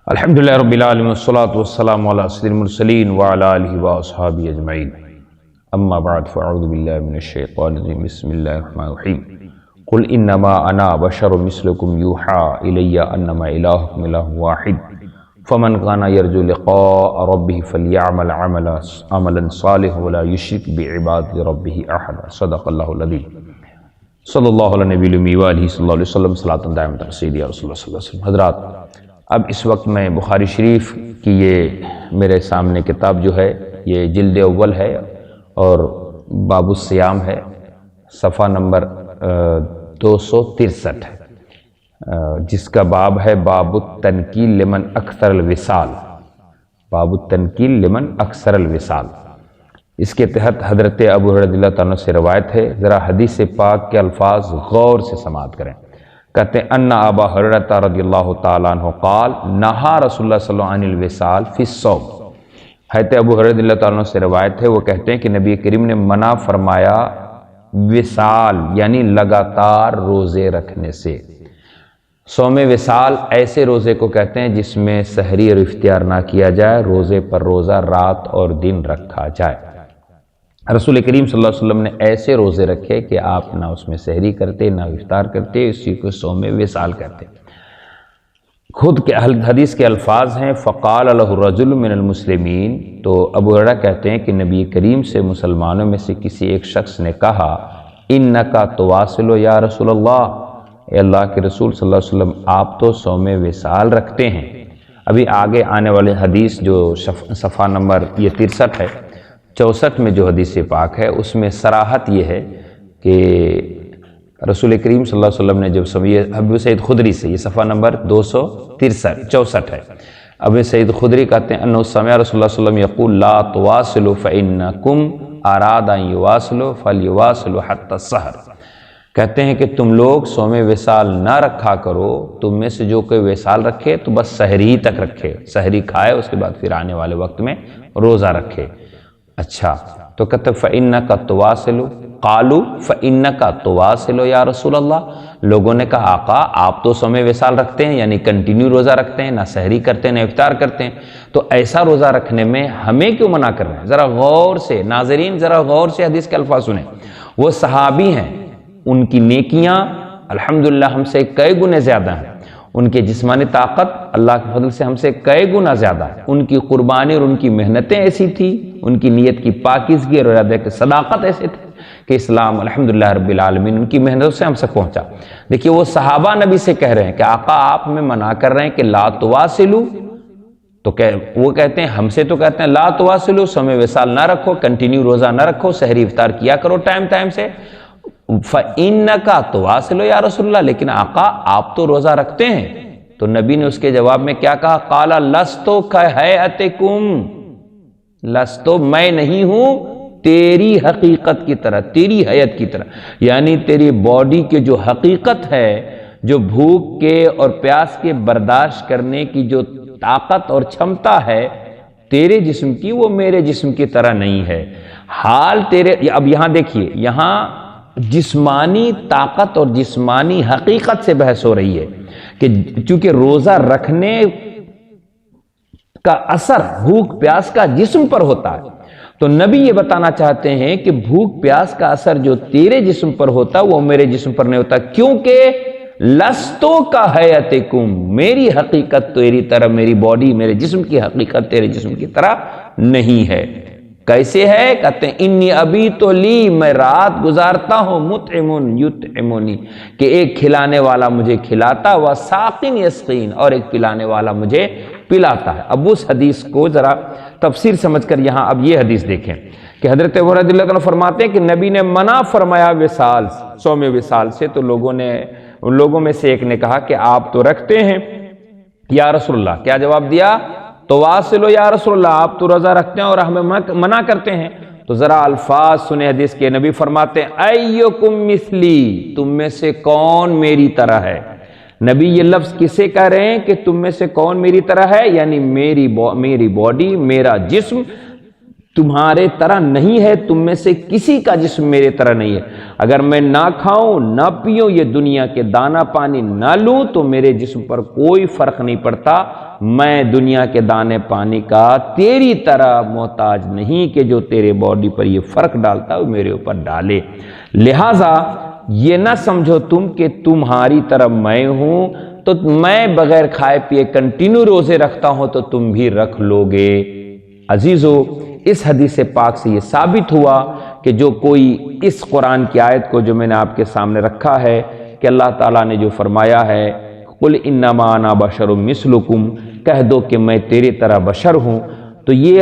الحمدللہ رب العالمین والصلاة والسلام علی سید المرسلین وعلی آلہ واصحابہ اجمعین، اما بعد فاعوذ باللہ من الشیطان الرجیم، بسم اللہ الرحمن الرحیم۔ قل انما انا بشر مثلکم یوحی الی انما الہکم الہ واحد فمن کان یرجو لقاء ربہ فلیعمل عملا صالحا ولا یشرک بعبادۃ ربہ احدا، صدق اللہ العظیم۔ صلی اللہ علیہ نبی الامی وآلہ صلی اللہ علیہ وسلم، صلاۃ دائمۃ سیدی یا رسول اللہ صلی اللہ علیہ وسلم۔ حضرات، اب اس وقت میں بخاری شریف کی یہ میرے سامنے کتاب جو ہے یہ جلد اول ہے اور باب الصیام ہے، صفحہ نمبر 263 ہے، جس کا باب ہے باب التنکیل لمن اکثر الوصال، باب التنکیل لمن اکثر الوصال۔ اس کے تحت حضرت ابو ہریرہ رضی اللہ تعالیٰ عنہ سے روایت ہے، ذرا حدیث پاک کے الفاظ غور سے سماعت کریں۔ کہتے ہیں ان ابا ہریرہ رضی اللہ تعالیٰ عنہ قال نہا رسول اللہ صلی اللہ علیہ وسلم عن الوصال فی الصوم۔ حضرت ابو ہریرہ رضی اللہ تعالیٰ عنہ سے روایت ہے، وہ کہتے ہیں کہ نبی کریم نے منع فرمایا وصال یعنی لگاتار روزے رکھنے سے۔ صوم وصال ایسے روزے کو کہتے ہیں جس میں سحری اور افطار نہ کیا جائے، روزے پر روزہ رات اور دن رکھا جائے۔ رسول کریم صلی اللہ علیہ وسلم نے ایسے روزے رکھے کہ آپ نہ اس میں سحری کرتے نہ افطار کرتے، اسی کو صوم وصال کہتے۔ خود کے حدیث کے الفاظ ہیں فقال له رجل من المسلمین، تو ابو ہریرہ کہتے ہیں کہ نبی کریم سے مسلمانوں میں سے کسی ایک شخص نے کہا انک تواصل یا رسول اللہ، اے اللہ کے رسول صلی اللہ علیہ وسلم آپ تو صوم وصال رکھتے ہیں۔ ابھی آگے آنے والے حدیث جو صفحہ نمبر یہ 63 ہے، 64 میں جو حدیث پاک ہے اس میں صراحت یہ ہے کہ رسول کریم صلی اللہ علیہ وسلم نے جب ابو سعید خدری سے، یہ صفحہ نمبر 264 ہے، ابو سعید خدری کہتے ہیں انہ سمع رسول اللہ صلی اللہ علیہ وسلم یقول لا تواصلوا فانکم اراد ان یواصلوا فلیواصلوا حتی السحر۔ کہتے ہیں کہ تم لوگ صوم وصال نہ رکھا کرو، تم میں سے جو کوئی وصال رکھے تو بس سحری تک رکھے، سحری کھائے اس کے بعد پھر آنے والے وقت میں روزہ رکھے۔ اچھا، تو کہتے فَإِنَّكَ تُوَاصِلُ قَالُوا فَإِنَّكَ تُوَاصِلُ یا رسول اللہ، لوگوں نے کہا آقا آپ تو صوم وصال رکھتے ہیں یعنی کنٹینیو روزہ رکھتے ہیں، نہ سحری کرتے ہیں نہ افطار کرتے ہیں، تو ایسا روزہ رکھنے میں ہمیں کیوں منع کر رہے ہیں؟ ذرا غور سے ناظرین، ذرا غور سے حدیث کے الفاظ سنیں۔ وہ صحابی ہیں، ان کی نیکیاں الحمدللہ ہم سے کئی گنے زیادہ ہیں، ان کے جسمانی طاقت اللہ کے فضل سے ہم سے کئی گنا زیادہ ہے، ان کی قربانی اور ان کی محنتیں ایسی تھی، ان کی نیت کی پاکیزگی اور ارادے کی صداقت ایسے تھی کہ اسلام الحمدللہ رب العالمین ان کی محنتوں سے ہم تک پہنچا۔ دیکھیے وہ صحابہ نبی سے کہہ رہے ہیں کہ آقا آپ ہمیں منع کر رہے ہیں کہ لا تواصلوا، تو وہ کہتے ہیں ہم سے تو کہتے ہیں لا تواصلوا، صوم وصال نہ رکھو، کنٹینیو روزہ نہ رکھو، سحری افطار کیا کرو ٹائم سے۔ فَإِنَّكَ تُوَاصِلُ یا رسول اللہ، لیکن آقا آپ تو روزہ رکھتے ہیں۔ تو نبی نے اس کے جواب میں کیا کہا؟ قَالَ لَسْتُ كَهَيْئَتِكُمْ، لَسْتُ میں نہیں ہوں تیری حقیقت کی طرح، تیری حیت کی طرح، یعنی تیری باڈی کے جو حقیقت ہے، جو بھوک کے اور پیاس کے برداشت کرنے کی جو طاقت اور چھمتا ہے تیرے جسم کی، وہ میرے جسم کی طرح نہیں ہے۔ حال تیرے، اب یہاں دیکھیے، یہاں جسمانی طاقت اور جسمانی حقیقت سے بحث ہو رہی ہے کہ چونکہ روزہ رکھنے کا اثر بھوک پیاس کا جسم پر ہوتا ہے، تو نبی یہ بتانا چاہتے ہیں کہ بھوک پیاس کا اثر جو تیرے جسم پر ہوتا وہ میرے جسم پر نہیں ہوتا، کیونکہ لستو کا حیاتکم، میری حقیقت تیری طرح، میری باڈی میرے جسم کی حقیقت تیرے جسم کی طرح نہیں ہے۔ کیسے ہے؟ کہتے ہیں انی ابی تو لی، میں رات گزارتا ہوں مطعمن یطعمنی، کہ ایک کھلانے والا مجھے کھلاتا، و ساقن یسقین، اور ایک پلانے والا مجھے پلاتا ہے۔ اب اس حدیث کو ذرا تفسیر سمجھ کر یہاں اب یہ حدیث دیکھیں کہ حضرت ابو ہریرہ رضی اللہ عنہ فرماتے ہیں کہ نبی نے منع فرمایا وصال، صوم وصال سے، تو لوگوں میں سے ایک نے کہا کہ آپ تو رکھتے ہیں یا رسول اللہ، کیا جواب دیا؟ تواصلو یا رسول اللہ، آپ تو روزہ رکھتے ہیں اور ہمیں منع کرتے ہیں۔ تو ذرا الفاظ سنے حدیث کے، نبی فرماتے ہیں ایکم مثلی، تم میں سے کون میری طرح ہے۔ نبی یہ لفظ کسے کہہ رہے ہیں کہ تم میں سے کون میری طرح ہے؟ یعنی میری باڈی، میرا جسم تمہارے طرح نہیں ہے، تم میں سے کسی کا جسم میرے طرح نہیں ہے۔ اگر میں نہ کھاؤں نہ پیوں، یہ دنیا کے دانہ پانی نہ لوں تو میرے جسم پر کوئی فرق نہیں پڑتا۔ میں دنیا کے دانے پانی کا تیری طرح محتاج نہیں کہ جو تیرے باڈی پر یہ فرق ڈالتا ہے وہ میرے اوپر ڈالے۔ لہٰذا یہ نہ سمجھو تم کہ تمہاری طرح میں ہوں، تو میں بغیر کھائے پیے کنٹینیو روزے رکھتا ہوں تو تم بھی رکھ لو گے۔ عزیزو، اس حدیث پاک سے یہ ثابت ہوا کہ جو کوئی اس قرآن کی آیت کو جو میں نے آپ کے سامنے رکھا ہے کہ اللہ تعالیٰ نے جو فرمایا ہے قل انما انا بشر مثلکم، کہہ دو کہ میں تیرے طرح بشر ہوں، تو یہ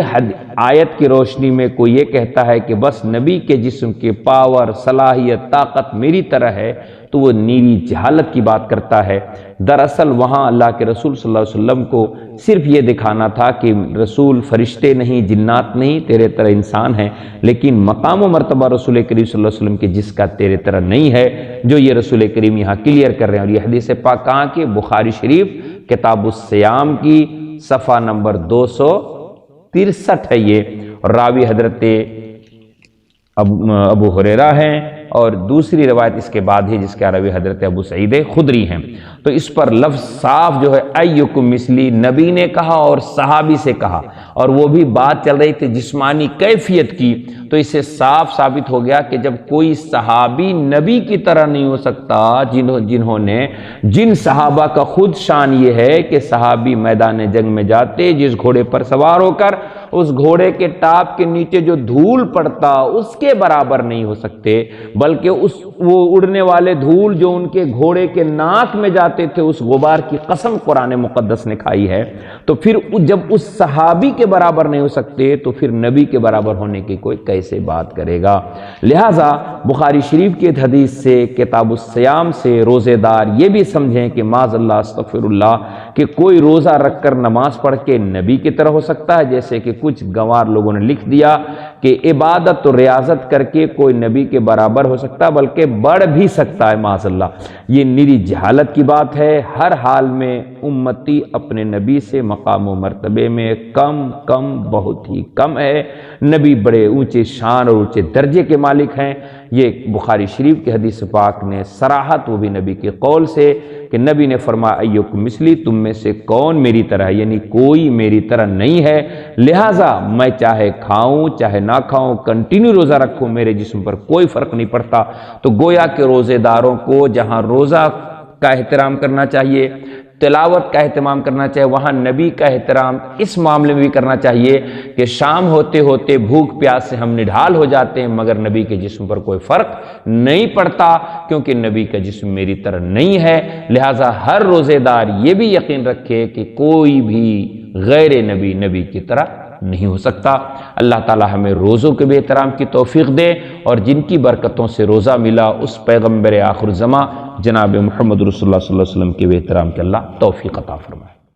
آیت کی روشنی میں کوئی یہ کہتا ہے کہ بس نبی کے جسم کی پاور، صلاحیت، طاقت میری طرح ہے، تو وہ نیری جہالت کی بات کرتا ہے۔ دراصل وہاں اللہ کے رسول صلی اللہ علیہ وسلم کو صرف یہ دکھانا تھا کہ رسول فرشتے نہیں، جنات نہیں، تیرے طرح انسان ہیں، لیکن مقام و مرتبہ رسول کریم صلی اللہ علیہ وسلم کے جس کا تیرے طرح نہیں ہے، جو یہ رسول کریم یہاں کلیئر کر رہے ہیں۔ اور یہ حدیث پاک کہاں کی؟ بخاری شریف کتاب الصیام کی صفحہ نمبر 263 ہے یہ، اور راوی حضرت ابو ہریرہ ہیں، اور دوسری روایت اس کے بعد ہے جس کے راوی حضرت ابو سعید خدری ہیں۔ تو اس پر لفظ صاف جو ہے ایکم مثلی نبی نے کہا اور صحابی سے کہا، اور وہ بھی بات چل رہی تھی جسمانی کیفیت کی، تو اس سے صاف ثابت ہو گیا کہ جب کوئی صحابی نبی کی طرح نہیں ہو سکتا، جنہوں نے جن صحابہ کا خود شان یہ ہے کہ صحابی میدان جنگ میں جاتے جس گھوڑے پر سوار ہو کر اس گھوڑے کے ٹاپ کے نیچے جو دھول پڑتا اس کے برابر نہیں ہو سکتے، بلکہ وہ اڑنے والے دھول جو ان کے گھوڑے کے ناک میں جاتے تھے اس غبار کی قسم قرآن مقدس نے کھائی ہے۔ تو پھر جب اس صحابی کے برابر نہیں ہو سکتے تو پھر نبی کے برابر ہونے کی کوئی کیسے بات کرے گا؟ لہٰذا بخاری شریف کی حدیث سے، کتاب الصیام سے روزے دار یہ بھی سمجھیں کہ معاذ اللہ استغفر اللہ کہ کوئی روزہ رکھ کر نماز پڑھ کے نبی کی طرح ہو سکتا ہے، جیسے کہ کچھ گنوار لوگوں نے لکھ دیا کہ عبادت و ریاضت کر کے کوئی نبی کے برابر ہو سکتا ہے، بلکہ بڑھ بھی سکتا ہے معاذ اللہ۔ یہ نیری جہالت کی بات ہے۔ ہر حال میں امتی اپنے نبی سے مقام و مرتبے میں کم بہت ہی کم ہے۔ نبی بڑے اونچے شان اور اونچے درجے کے مالک ہیں۔ یہ بخاری شریف کی حدیث پاک نے صراحت، وہ بھی نبی کے قول سے، کہ نبی نے فرمایا ایکم مثلی، تم میں سے کون میری طرح ہے، یعنی کوئی میری طرح نہیں ہے، لہٰذا میں چاہے کھاؤں چاہے نہ کھاؤں کنٹینیو روزہ رکھوں، میرے جسم پر کوئی فرق نہیں پڑتا۔ تو گویا کہ روزے داروں کو جہاں روزہ کا احترام کرنا چاہیے، تلاوت کا اہتمام کرنا چاہیے، وہاں نبی کا احترام اس معاملے میں بھی کرنا چاہیے کہ شام ہوتے ہوتے بھوک پیاس سے ہم نڈھال ہو جاتے ہیں مگر نبی کے جسم پر کوئی فرق نہیں پڑتا، کیونکہ نبی کا جسم میری طرح نہیں ہے۔ لہٰذا ہر روزے دار یہ بھی یقین رکھے کہ کوئی بھی غیر نبی کی طرح نہیں ہو سکتا۔ اللہ تعالی ہمیں روزوں کے بھی احترام کی توفیق دے، اور جن کی برکتوں سے روزہ ملا اس پیغمبر آخر الزماں جناب محمد رسول اللہ صلی اللہ علیہ وسلم کے بھی احترام کے اللہ توفیق عطا فرمائے۔